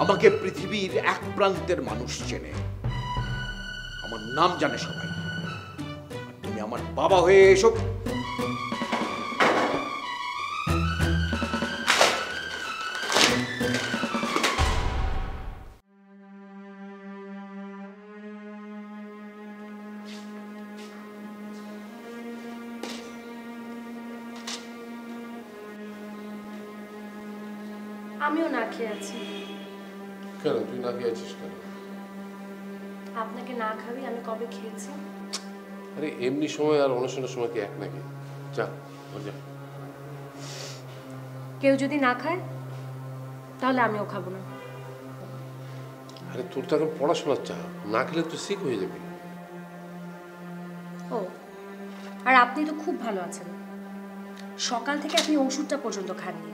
আমাকে পৃথিবীর এক প্রান্তের মানুষ চেনে, আমার নাম জানে সবাই। তুমি আমার বাবা হয়ে এসো। আমিও না খেয়ে আছি। কেন তুই না খেয়ে আছিস কেন? আপনাকে না খাবি আমি কবে খেয়েছি? আরে এমনি সময় আর অনুষ্ঠানের সময় কি এক নাকি? যা যা। কেউ যদি না খায় তাহলে আমিও খাবো না। আরে তোর তো এখন পড়াশোনার চাপ, না খেলে তুই সিক হয়ে যাবি। ও, আর আপনি তো খুব ভালো আছেন। সকাল থেকে আপনি ওষুধটা পর্যন্ত খাননি।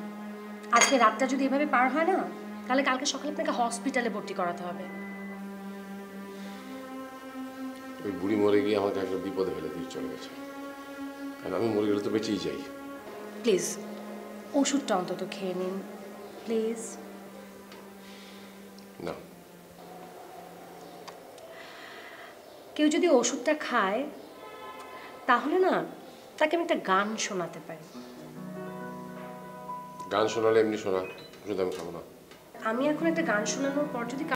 আজকে রাতটা যদি এভাবে পার হয় না, তাহলে কালকে সকালে আপনাকে হসপিটালে ভর্তি করাতে হবে। ওই বুড়ি মরে গিয়ে আমাকে একটা বিপদে ফেলে দিয়ে চলে গেছে, আর আমি মরে গেলে তো বেঁচেই যাই। প্লিজ ওষুধটা অন্তত খেয়ে নিন প্লিজ। না, কেউ যদি ওষুধটা খায় তাহলে না তাকে আমি একটা গান শোনাতে পারি। গান শোনালে এমনি শোনা, ওষুধ আমি খাবো না। আমি এখন একটা গান শোনানোর পর যদি